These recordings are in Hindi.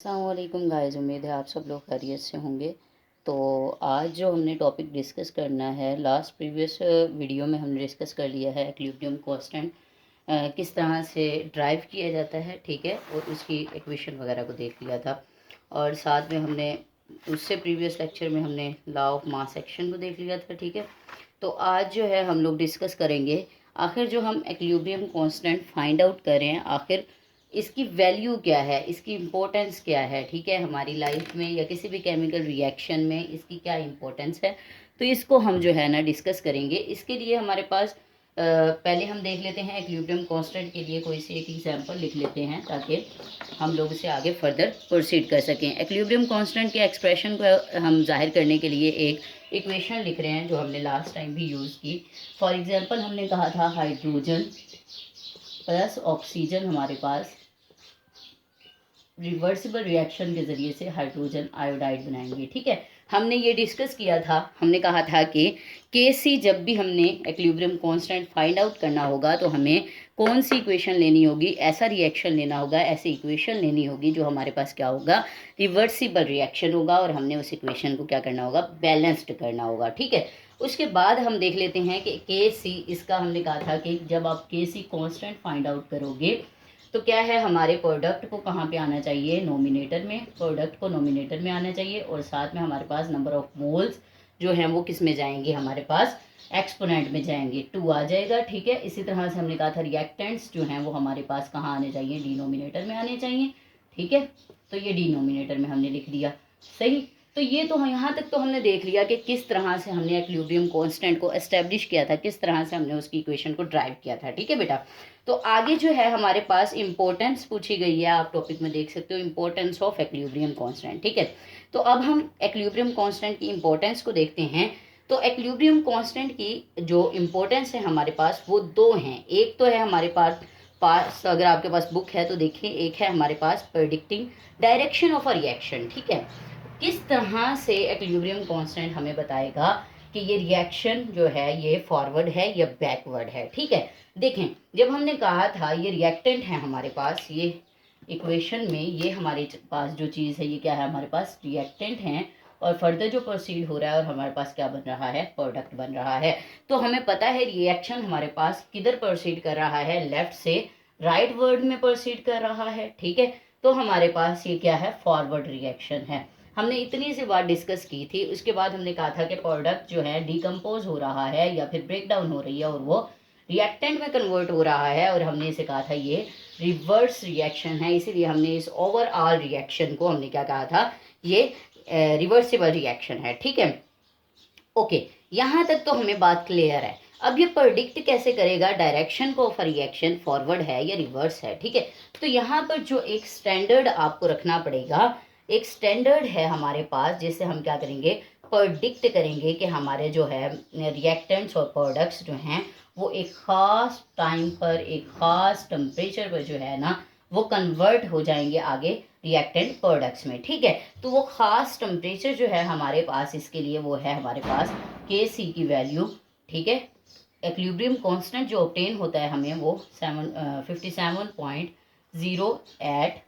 अस्सलामुअलैकुम गाइस, उम्मीद है आप सब लोग खैरियत से होंगे। तो आज जो हमने टॉपिक डिस्कस करना है, लास्ट प्रीवियस वीडियो में हमने डिस्कस कर लिया है इक्विलिब्रियम कांस्टेंट किस तरह से ड्राइव किया जाता है, ठीक है, और उसकी इक्वेशन वगैरह को देख लिया था। और साथ में हमने उससे प्रीवियस लेक्चर में हमने लॉ ऑफ मास एक्शन को देख लिया था, ठीक है। तो आज जो है हम लोग डिस्कस करेंगे आखिर जो हम इक्विलिब्रियम कांस्टेंट फाइंड आउट करें, आखिर इसकी वैल्यू क्या है, इसकी इम्पोर्टेंस क्या है, ठीक है, हमारी लाइफ में या किसी भी केमिकल रिएक्शन में इसकी क्या इम्पोर्टेंस है। तो इसको हम जो है ना डिस्कस करेंगे। इसके लिए हमारे पास पहले हम देख लेते हैं इक्विलिब्रियम कांस्टेंट के लिए कोई सी एक एग्जांपल लिख लेते हैं ताकि हम लोग इसे आगे फर्दर प्रोसीड कर सकें। इक्विलिब्रियम कांस्टेंट के एक्सप्रेशन को हम जाहिर करने के लिए एक इक्वेशन लिख रहे हैं जो हमने लास्ट टाइम भी यूज़ की। फॉर एग्जांपल हमने कहा था हाइड्रोजन प्लस ऑक्सीजन हमारे पास रिवर्सिबल रिएक्शन के ज़रिए से हाइड्रोजन आयोडाइड बनाएंगे, ठीक है। हमने ये डिस्कस किया था, हमने कहा था कि Kc जब भी हमने इक्विलिब्रियम कांस्टेंट फाइंड आउट करना होगा तो हमें कौन सी इक्वेशन लेनी होगी, ऐसा रिएक्शन लेना होगा, ऐसी इक्वेशन लेनी होगी जो हमारे पास क्या होगा, रिवर्सिबल रिएक्शन होगा, और हमने उस इक्वेशन को क्या करना होगा, बैलेंस्ड करना होगा, ठीक है। उसके बाद हम देख लेते हैं कि Kc, इसका हमने कहा था कि जब आप Kc कांस्टेंट फाइंड आउट करोगे तो क्या है, हमारे प्रोडक्ट को कहाँ पे आना चाहिए, नोमिनेटर में, प्रोडक्ट को नोमिनेटर में आना चाहिए, और साथ में हमारे पास नंबर ऑफ मोल्स जो हैं वो किस में जाएंगे, हमारे पास एक्सपोनेंट में जाएंगे, 2 आ जाएगा, ठीक है। इसी तरह से हमने कहा था रिएक्टेंट्स जो हैं वो हमारे पास कहाँ आने चाहिए, डिनोमिनेटर में आने चाहिए, ठीक है। तो ये डिनोमिनेटर में हमने लिख दिया, सही। तो ये तो यहाँ तक तो हमने देख लिया कि किस तरह से हमने इक्विलिब्रियम कांस्टेंट को एस्टेब्लिश किया था, किस तरह से हमने उसकी इक्वेशन को ड्राइव किया था, ठीक है बेटा। तो आगे जो है हमारे पास इंपॉर्टेंस पूछी गई है, आप टॉपिक में देख सकते हो, इंपॉर्टेंस ऑफ इक्विलिब्रियम कांस्टेंट, ठीक है। तो अब हम इक्विलिब्रियम कांस्टेंट की इंपॉर्टेंस को देखते हैं। तो इक्विलिब्रियम कांस्टेंट की जो इंपॉर्टेंस है हमारे पास वो दो हैं। एक तो है हमारे पास अगर आपके पास बुक है तो देखिए, एक है हमारे पास predicting direction of a reaction, ठीक है। किस तरह से इक्विलिब्रियम कांस्टेंट हमें बताएगा कि ये रिएक्शन जो है ये फॉरवर्ड है या बैकवर्ड है, ठीक है। देखें, जब हमने कहा था ये रिएक्टेंट है हमारे पास, ये इक्वेशन में ये हमारे पास जो चीज़ है ये क्या है, हमारे पास रिएक्टेंट है, और फर्दर जो प्रोसीड हो रहा है और हमारे पास क्या बन रहा है, प्रोडक्ट बन रहा है। तो हमें पता है रिएक्शन हमारे पास किधर प्रोसीड कर रहा है, लेफ्ट से राइट वर्ड में प्रोसीड कर रहा है, ठीक है। तो हमारे पास ये क्या है, फॉरवर्ड रिएक्शन है। हमने इतनी सी बात डिस्कस की थी। उसके बाद हमने कहा था कि प्रोडक्ट जो है डिकम्पोज हो रहा है या फिर ब्रेक डाउन हो रही है और वो रिएक्टेंट में कन्वर्ट हो रहा है, और हमने इसे कहा था ये रिवर्स रिएक्शन है। इसीलिए हमने इस ओवरऑल रिएक्शन को हमने क्या कहा था, ये रिवर्सिबल रिएक्शन है, ठीक है। ओके, यहाँ तक तो हमें बात क्लियर है। अब ये प्रेडिक्ट कैसे करेगा डायरेक्शन को ऑफ रिएक्शन, फॉरवर्ड है या रिवर्स है, ठीक है। तो यहाँ पर जो एक स्टैंडर्ड आपको रखना पड़ेगा, एक स्टैंडर्ड है हमारे पास जिससे हम क्या करेंगे, प्रेडिक्ट करेंगे कि हमारे जो है रिएक्टेंट्स और प्रोडक्ट्स जो हैं वो एक ख़ास टाइम पर, एक ख़ास टेम्परेचर पर जो है ना वो कन्वर्ट हो जाएंगे आगे रिएक्टेंट प्रोडक्ट्स में, ठीक है। तो वो ख़ास टेम्परेचर जो है हमारे पास, इसके लिए वो है हमारे पास Kc की वैल्यू, ठीक है। इक्विलिब्रियम कांस्टेंट जो ऑब्टेन होता है हमें वो 57.0 एट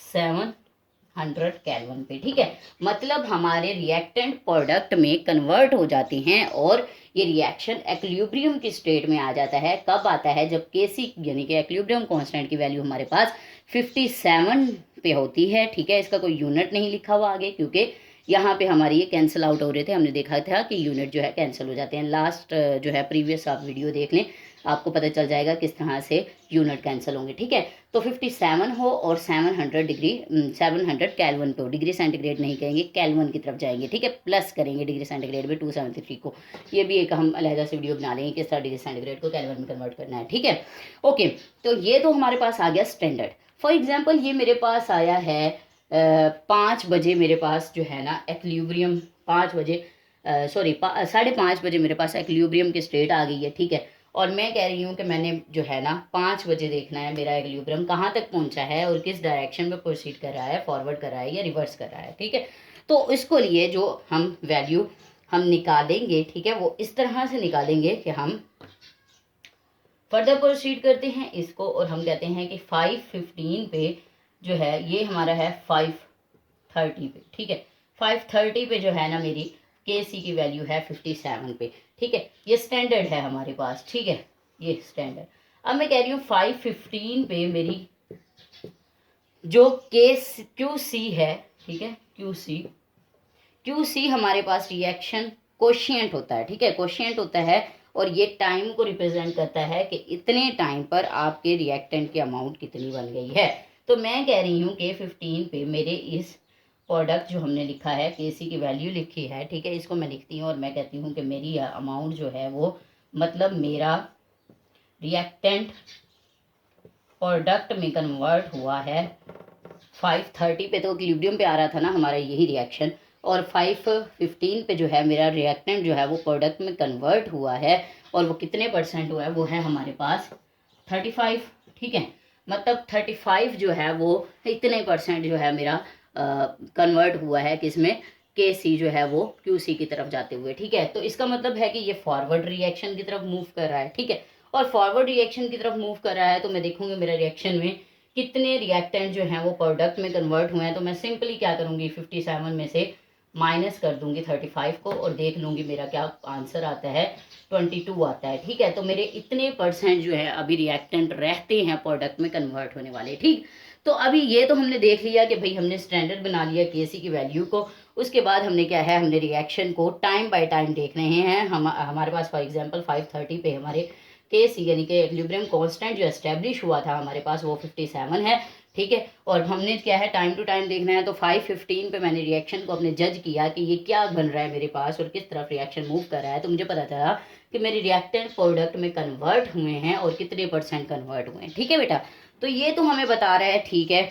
700 केल्विन पे, ठीक है। मतलब हमारे रिएक्टेंट प्रोडक्ट में कन्वर्ट हो जाते हैं और ये रिएक्शन इक्विलिब्रियम की स्टेट में आ जाता है। कब आता है, जब Kc यानी कि इक्विलिब्रियम कांस्टेंट की वैल्यू हमारे पास 57 पे होती है, ठीक है। इसका कोई यूनिट नहीं लिखा हुआ आगे क्योंकि यहाँ पे हमारे ये कैंसिल आउट हो रहे थे। हमने देखा था कि यूनिट जो है कैंसिल हो जाते हैं। लास्ट जो है प्रीवियस आप वीडियो देख लें, आपको पता चल जाएगा किस तरह से यूनिट कैंसिल होंगे, ठीक है। तो 57 हो और 700 डिग्री 700 केल्विन पे हो, डिग्री सेंटीग्रेड नहीं कहेंगे, केल्विन की तरफ जाएंगे, ठीक है। प्लस करेंगे डिग्री सेंटीग्रेड में 273 को। ये भी एक हम अलहदा से वीडियो बना लेंगे किस तरह डिग्री सेंटीग्रेड को केल्विन में कन्वर्ट करना है, ठीक है। ओके, तो ये तो हमारे पास आ गया स्टैंडर्ड। फॉर एग्जाम्पल ये मेरे पास आया है 5 बजे, मेरे पास जो है ना इक्विलिब्रियम 5 बजे, सॉरी 5:30 बजे मेरे पास इक्विलिब्रियम की स्टेट आ गई है, ठीक है। और मैं कह रही हूँ कि मैंने जो है ना 5 बजे देखना है मेरा इक्विलिब्रियम कहाँ तक पहुँचा है और किस डायरेक्शन में प्रोसीड कर रहा है, फॉरवर्ड कर रहा है या रिवर्स कर रहा है, ठीक है। तो इसको लिए जो हम वैल्यू हम निकालेंगे, ठीक है, वो इस तरह से निकालेंगे कि हम फर्दर प्रोसीड करते हैं इसको और हम कहते हैं कि 5:15 पे जो है ये हमारा है 530 पे, ठीक है। 530 पे जो है ना मेरी के सी की वैल्यू है 57 पे, ठीक है। ये स्टैंडर्ड है हमारे पास, ठीक है, ये स्टैंडर्ड। अब मैं कह रही हूँ 515 पे मेरी जो क्यू सी है, ठीक है, क्यू सी हमारे पास रिएक्शन कोशिएंट होता है, ठीक है, कोशिएंट होता है और ये टाइम को रिप्रेजेंट करता है कि इतने टाइम पर आपके रिएक्टेंट की अमाउंट कितनी बन गई है। तो मैं कह रही हूँ कि 15 पे मेरे इस प्रोडक्ट जो हमने लिखा है के सी की वैल्यू लिखी है, ठीक है, इसको मैं लिखती हूँ और मैं कहती हूँ कि मेरी अमाउंट जो है वो मतलब मेरा रिएक्टेंट प्रोडक्ट में कन्वर्ट हुआ है 530 पे, तो इक्विलिब्रियम पे आ रहा था ना हमारा यही रिएक्शन, और 515 पे जो है मेरा रिएक्टेंट जो है वो प्रोडक्ट में कन्वर्ट हुआ है, और वो कितने परसेंट हुआ है वो है हमारे पास 35, ठीक है। मतलब 35 जो है वो इतने परसेंट जो है मेरा कन्वर्ट हुआ है किसमें, के सी जो है वो क्यू सी की तरफ जाते हुए, ठीक है। तो इसका मतलब है कि ये फॉरवर्ड रिएक्शन की तरफ मूव कर रहा है, ठीक है, और फॉरवर्ड रिएक्शन की तरफ मूव कर रहा है तो मैं देखूंगी मेरा रिएक्शन में कितने रिएक्टेंट जो हैं वो प्रोडक्ट में कन्वर्ट हुए हैं। तो मैं सिंपली क्या करूंगी 57 में से माइनस कर दूंगी 35 को और देख लूंगी मेरा क्या आंसर आता है, 22 आता है, ठीक है। तो मेरे इतने परसेंट जो है अभी रिएक्टेंट रहते हैं प्रोडक्ट में कन्वर्ट होने वाले, ठीक। तो अभी ये तो हमने देख लिया कि भाई हमने स्टैंडर्ड बना लिया केसी की वैल्यू को। उसके बाद हमने क्या है, हमने रिएक्शन को टाइम बाय टाइम देख रहे हैं। हमारे पास फॉर एग्जांपल 530 पे हमारे के सी यानी कि इक्विलिब्रियम कांस्टेंट जो एस्टेब्लिश हुआ था हमारे पास वो 57 है, ठीक है। और हमने क्या है टाइम टू टाइम देखना है, तो 515 पे मैंने रिएक्शन को अपने जज किया कि ये क्या बन रहा है मेरे पास और किस तरफ रिएक्शन मूव कर रहा है। तो मुझे पता चला कि मेरे रिएक्टेंट प्रोडक्ट में कन्वर्ट हुए हैं और कितने परसेंट कन्वर्ट हुए हैं, ठीक है बेटा। तो ये तो हमें बता रहा है, ठीक है,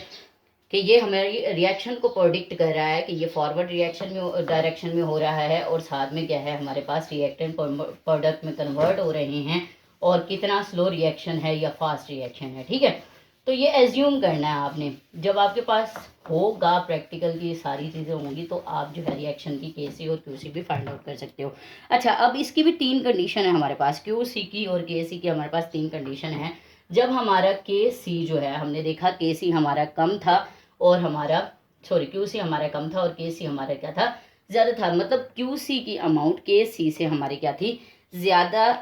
कि ये हमारी रिएक्शन को प्रोडिक्ट कर रहा है कि ये फॉरवर्ड रिएक्शन में डायरेक्शन में हो रहा है, और साथ में क्या है हमारे पास रिएक्टेंट प्रोडक्ट में कन्वर्ट हो रहे हैं, और कितना स्लो रिएक्शन है या फास्ट रिएक्शन है, ठीक है। तो ये एज्यूम करना है आपने, जब आपके पास होगा प्रैक्टिकल की सारी चीज़ें होंगी तो आप जो है रिएक्शन की केसी और क्यूसी भी फाइंड आउट कर सकते हो। अच्छा, अब इसकी भी 3 कंडीशन है हमारे पास, क्यूसी की और केसी की हमारे पास 3 कंडीशन है। जब हमारा के सी जो है, हमने देखा के सी हमारा कम था और हमारा क्यू सी हमारा कम था और के सी हमारा क्या था, ज़्यादा था। मतलब क्यू सी की अमाउंट के सी से हमारी क्या थी, ज़्यादा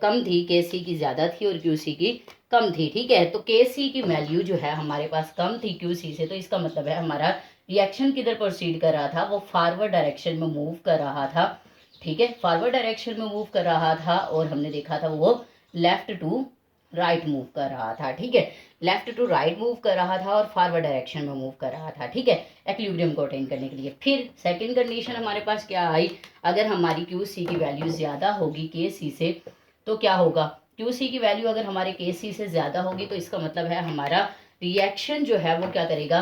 कम थी, के सी की ज़्यादा थी और क्यू सी की कम थी, ठीक है। तो के सी की वैल्यू जो है हमारे पास कम थी क्यू सी से, तो इसका मतलब है हमारा रिएक्शन किधर प्रोसीड कर रहा था, वो फॉरवर्ड डायरेक्शन में मूव कर रहा था, ठीक है, फॉरवर्ड डायरेक्शन में मूव कर रहा था। और हमने देखा था वो लेफ्ट टू राइट मूव कर रहा था, ठीक है, लेफ्ट टू राइट मूव कर रहा था और फॉरवर्ड डायरेक्शन में मूव कर रहा था, ठीक है, एक्विलिब्रियम को अटेन करने के लिए। फिर सेकंड कंडीशन हमारे पास क्या आई, अगर हमारी क्यू सी की वैल्यू ज़्यादा होगी के सी से तो क्या होगा, क्यू सी की वैल्यू अगर हमारे के सी से ज़्यादा होगी तो इसका मतलब है हमारा रिएक्शन जो है वो क्या करेगा,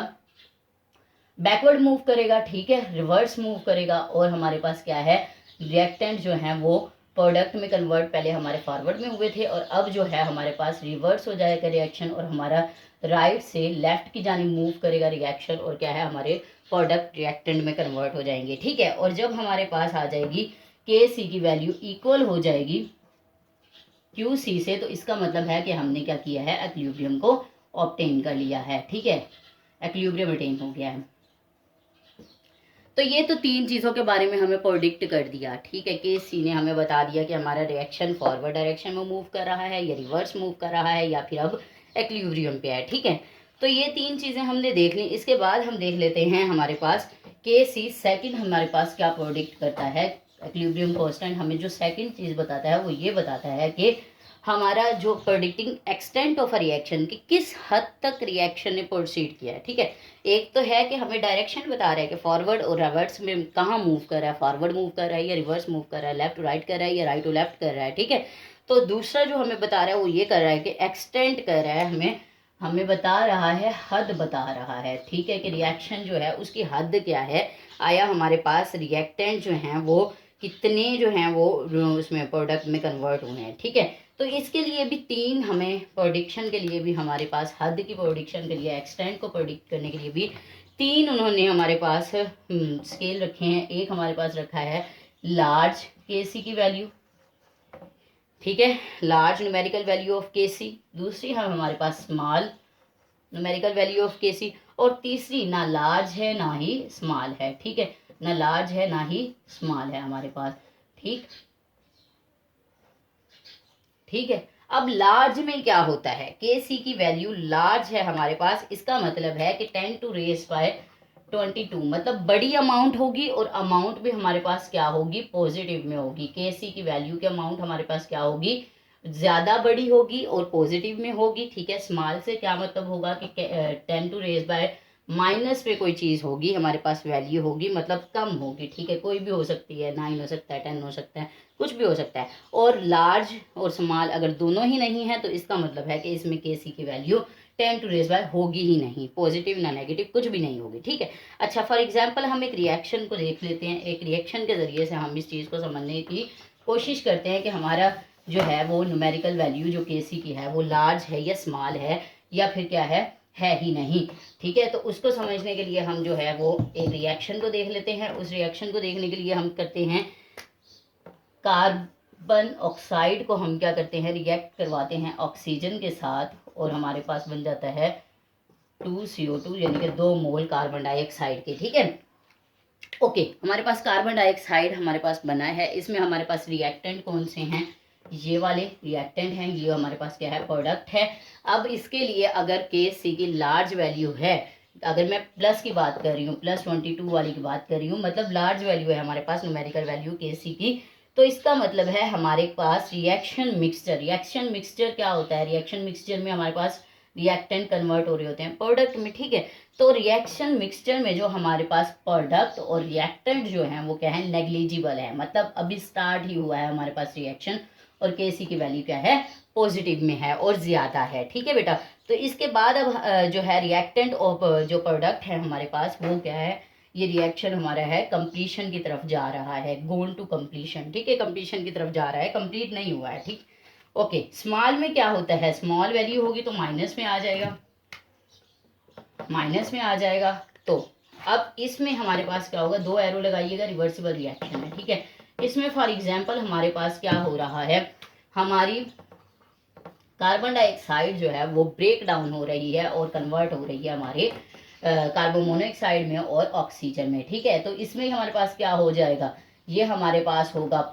बैकवर्ड मूव करेगा, ठीक है, रिवर्स मूव करेगा। और हमारे पास क्या है, रिएक्टेंट जो है वो प्रोडक्ट में कन्वर्ट पहले हमारे फॉरवर्ड में हुए थे और अब जो है हमारे पास रिवर्स हो जाएगा रिएक्शन, और हमारा राइट से लेफ्ट की जानी मूव करेगा रिएक्शन, और क्या है हमारे प्रोडक्ट रिएक्टेंट में कन्वर्ट हो जाएंगे, ठीक है। और जब हमारे पास आ जाएगी के सी की वैल्यू इक्वल हो जाएगी क्यू सी से, तो इसका मतलब है कि हमने क्या किया है, एक्विलिब्रियम को ऑब्टेन कर लिया है, ठीक है, एक्विलिब्रियम अटेन हो गया है। तो ये तो 3 चीज़ों के बारे में हमें प्रोडिक्ट कर दिया, ठीक है, कि सी ने हमें बता दिया कि हमारा रिएक्शन फॉरवर्ड डायरेक्शन में मूव कर रहा है या रिवर्स मूव कर रहा है या फिर अब एक्विलिब्रियम पे है, ठीक है। तो ये 3 चीज़ें हमने देख ली। इसके बाद हम देख लेते हैं हमारे पास के सी सेकेंड हमारे पास क्या प्रोडिक्ट करता है, एक्विलिब्रियम कांस्टेंट हमें जो सेकेंड चीज़ बताता है वो ये बताता है कि हमारा जो predicting extent of a reaction कि किस हद तक रिएक्शन ने प्रोसीड किया है, ठीक है। एक तो है कि हमें डायरेक्शन बता रहा है कि फॉरवर्ड और रिवर्स में कहाँ मूव कर रहा है, फॉरवर्ड मूव कर रहा है या रिवर्स मूव कर रहा है, लेफ्ट टू राइट कर रहा है या राइट टू लेफ्ट कर रहा है, ठीक है। तो दूसरा जो हमें बता रहा है वो ये कर रहा है कि एक्सटेंट कर रहा है, हमें बता रहा है, हद बता रहा है, ठीक है, कि रिएक्शन जो है उसकी हद क्या है, आया हमारे पास रिएक्टेंट जो हैं वो कितने जो हैं वो उसमें प्रोडक्ट में कन्वर्ट हुए हैं, ठीक है। तो इसके लिए भी 3 हमें प्रोडिक्शन के लिए भी हमारे पास हद की प्रोडिक्शन के लिए एक्सटेंट को प्रोडिक्ट करने के लिए भी 3 उन्होंने हमारे पास स्केल रखे हैं। एक हमारे पास रखा है लार्ज के सी की वैल्यू, ठीक है, लार्ज न्यूमेरिकल वैल्यू ऑफ के सी। दूसरी है हमारे पास स्मॉल न्यूमेरिकल वैल्यू ऑफ के सी, और तीसरी ना लार्ज है ना ही स्मॉल है, ठीक है, ना लार्ज है ना ही स्मॉल है हमारे पास, ठीक ठीक है। अब लार्ज में क्या होता है, के सी की वैल्यू लार्ज है हमारे पास, इसका मतलब है कि 10⁻²2, मतलब बड़ी अमाउंट होगी और अमाउंट भी हमारे पास क्या होगी, पॉजिटिव में होगी। के सी की वैल्यू की अमाउंट हमारे पास क्या होगी, ज्यादा बड़ी होगी और पॉजिटिव में होगी, ठीक है। स्मॉल से क्या मतलब होगा कि 10⁻⁻, माइनस पे कोई चीज होगी हमारे पास वैल्यू होगी, मतलब कम होगी, ठीक है, कोई भी हो सकती है, 9 हो सकता है, 10 हो सकता है, कुछ भी हो सकता है। और लार्ज और स्मॉल अगर दोनों ही नहीं है तो इसका मतलब है कि इसमें के सी की वैल्यू 10⁻² होगी ही नहीं, पॉजिटिव ना नेगेटिव कुछ भी नहीं होगी, ठीक है। अच्छा, फॉर एग्जाम्पल हम एक रिएक्शन को देख लेते हैं, एक रिएक्शन के जरिए से हम इस चीज़ को समझने की कोशिश करते हैं कि हमारा जो है वो न्यूमेरिकल वैल्यू जो के सी की है वो लार्ज है या स्मॉल है या फिर क्या है ही नहीं, ठीक है। तो उसको समझने के लिए हम जो है वो एक रिएक्शन को देख लेते हैं। उस रिएक्शन को देखने के लिए हम करते हैं, कार्बन ऑक्साइड को हम क्या करते हैं, रिएक्ट करवाते हैं ऑक्सीजन के साथ और हमारे पास बन जाता है 2CO2, यानी कि 2 मोल कार्बन डाइऑक्साइड के, ठीक है। ओके, हमारे पास कार्बन डाइऑक्साइड हमारे पास बना है, इसमें हमारे पास रिएक्टेंट कौन से हैं, ये वाले रिएक्टेंट हैं, ये हमारे पास क्या है, प्रोडक्ट है। अब इसके लिए अगर के सी की लार्ज वैल्यू है, अगर मैं प्लस की बात कर रही हूँ, +22 वाली की बात कर रही हूँ, मतलब लार्ज वैल्यू है हमारे पास न्यूमेरिकल वैल्यू के सी की, तो इसका मतलब है हमारे पास रिएक्शन मिक्सचर क्या होता है, रिएक्शन मिक्सचर में हमारे पास रिएक्टेंट कन्वर्ट हो रहे होते हैं प्रोडक्ट में, ठीक है। तो रिएक्शन मिक्सचर में जो हमारे पास प्रोडक्ट और रिएक्टेंट जो है वो क्या है, नेग्लिजिबल है, मतलब अभी स्टार्ट ही हुआ है हमारे पास रिएक्शन, और के सी की वैल्यू क्या है, पॉजिटिव में है और ज्यादा है, ठीक है बेटा। तो इसके बाद अब जो है रिएक्टेंट और जो प्रोडक्ट है हमारे पास वो क्या है, ये रिएक्शन हमारा है कंप्लीशन की तरफ जा रहा है, गोल टू कंप्लीशन, ठीक है, कंप्लीशन की तरफ जा रहा है, कंप्लीट नहीं हुआ है, ठीक। ओके, स्मॉल में क्या होता है, स्मॉल वैल्यू होगी तो माइनस में आ जाएगा, माइनस में आ जाएगा। तो अब इसमें हमारे पास क्या होगा, 2 एरो लगाइएगा, रिवर्सिबल रिएक्शन है, ठीक है। इसमें फॉर एग्जांपल हमारे पास क्या हो रहा है, हमारी कार्बन डाइऑक्साइड जो है वो ब्रेक डाउन हो रही है और कन्वर्ट हो रही है हमारे कार्बन मोनोऑक्साइड में और ऑक्सीजन में, ठीक है। तो इसमें हमारे पास क्या हो जाएगा, ये हमारे पास होगा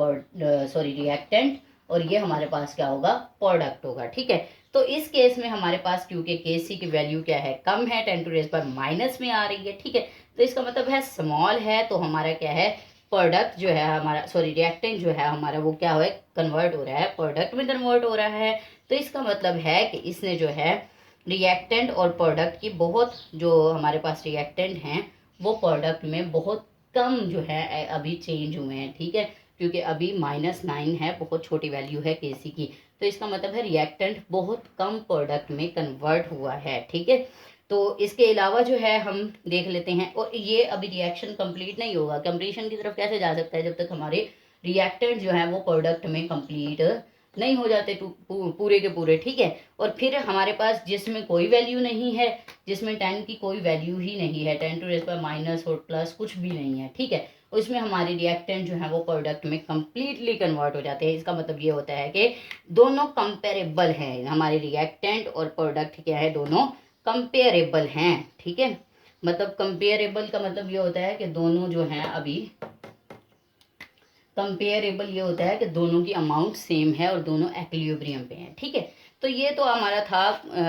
रिएक्टेंट और ये हमारे पास क्या होगा, प्रोडक्ट होगा, ठीक है। तो इस केस में हमारे पास क्योंकि के सी की वैल्यू क्या है, कम है, 10⁻⁻ में आ रही है, ठीक है। तो इसका मतलब है स्मॉल है, तो हमारा क्या है, प्रोडक्ट जो है हमारा, रिएक्टेंट जो है हमारा वो क्या है, कन्वर्ट हो रहा है, प्रोडक्ट में कन्वर्ट हो रहा है। तो इसका मतलब है कि इसने जो है रिएक्टेंट और प्रोडक्ट की बहुत, जो हमारे पास रिएक्टेंट हैं वो प्रोडक्ट में बहुत कम जो है अभी चेंज हुए हैं, ठीक है, क्योंकि अभी -9 है, बहुत छोटी वैल्यू है के सी की। तो इसका मतलब है रिएक्टेंट बहुत कम प्रोडक्ट में कन्वर्ट हुआ है, ठीक है। तो इसके अलावा जो है हम देख लेते हैं, और ये अभी रिएक्शन कंप्लीट नहीं होगा, कंप्लीशन की तरफ कैसे जा सकता है जब तक हमारे रिएक्टेंट जो है वो प्रोडक्ट में कंप्लीट नहीं हो जाते पूरे के पूरे, ठीक है। और फिर हमारे पास जिसमें कोई वैल्यू नहीं है, जिसमें 10 की कोई वैल्यू ही नहीं है, 10⁻⁻ और प्लस कुछ भी नहीं है, ठीक है, उसमें हमारे रिएक्टेंट जो है वो प्रोडक्ट में कंप्लीटली कन्वर्ट हो जाते हैं। इसका मतलब ये होता है कि दोनों कंपेरेबल हैं, हमारे रिएक्टेंट और प्रोडक्ट क्या है, दोनों कंपेरेबल हैं, ठीक है। मतलब कंपेरेबल का मतलब ये होता है कि दोनों जो हैं अभी कंपेरेबल, ये होता है कि दोनों की अमाउंट सेम है और दोनों एक्विलिब्रियम पे हैं, ठीक है। तो ये तो हमारा था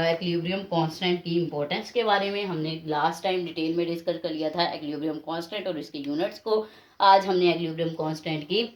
एक्विलिब्रियम कांस्टेंट की इंपॉर्टेंस के बारे में, हमने लास्ट टाइम डिटेल में डिस्कस कर लिया था एक्विलिब्रियम कांस्टेंट और इसके यूनिट्स को। आज हमने एक्विलिब्रियम कांस्टेंट की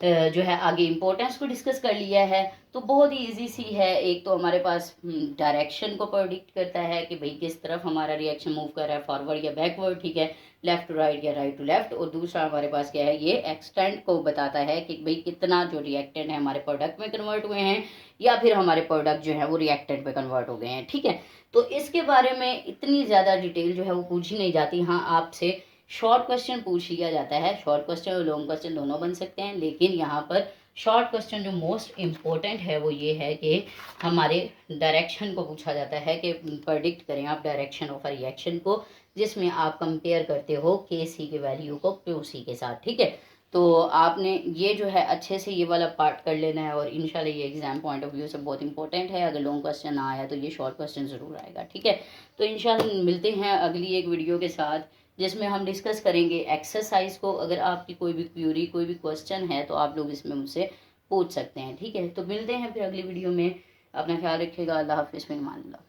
जो है आगे इम्पोर्टेंस को डिस्कस कर लिया है। तो बहुत ही ईजी सी है, एक तो हमारे पास डायरेक्शन को प्रेडिक्ट करता है कि भाई किस तरफ हमारा रिएक्शन मूव कर रहा है, फॉरवर्ड या बैकवर्ड, ठीक है, लेफ्ट टू राइट या राइट टू लेफ्ट। और दूसरा हमारे पास क्या है, ये एक्सटेंट को बताता है कि भाई कितना जो रिएक्टेंट है हमारे प्रोडक्ट में कन्वर्ट हुए हैं या फिर हमारे प्रोडक्ट जो है वो रिएक्टेंट में कन्वर्ट हो गए हैं, ठीक है। तो इसके बारे में इतनी ज़्यादा डिटेल जो है वो पूछी नहीं जाती। हाँ, आपसे शॉर्ट क्वेश्चन पूछ लिया जाता है, शॉर्ट क्वेश्चन और लॉन्ग क्वेश्चन दोनों बन सकते हैं, लेकिन यहाँ पर शॉर्ट क्वेश्चन जो मोस्ट इम्पोर्टेंट है वो ये है कि हमारे डायरेक्शन को पूछा जाता है कि प्रेडिक्ट करें आप डायरेक्शन ऑफ रिएक्शन को, जिसमें आप कंपेयर करते हो के सी के वैल्यू को क्यू सी के साथ, ठीक है। तो आपने ये जो है अच्छे से ये वाला पार्ट कर लेना है, और इंशाल्लाह ये एग्ज़ाम पॉइंट ऑफ व्यू से बहुत इंपॉर्टेंट है। अगर लॉन्ग क्वेश्चन ना आया तो ये शॉर्ट क्वेश्चन ज़रूर आएगा, ठीक है। तो इंशाल्लाह मिलते हैं अगली एक वीडियो के साथ, जिसमें हम डिस्कस करेंगे एक्सरसाइज को। अगर आपकी कोई भी क्यूरी, कोई भी क्वेश्चन है तो आप लोग इसमें मुझसे पूछ सकते हैं, ठीक है। तो मिलते हैं फिर अगली वीडियो में। अपना ख्याल रखिएगा। अल्लाह हाफिज़, फ़िमान अल्लाह।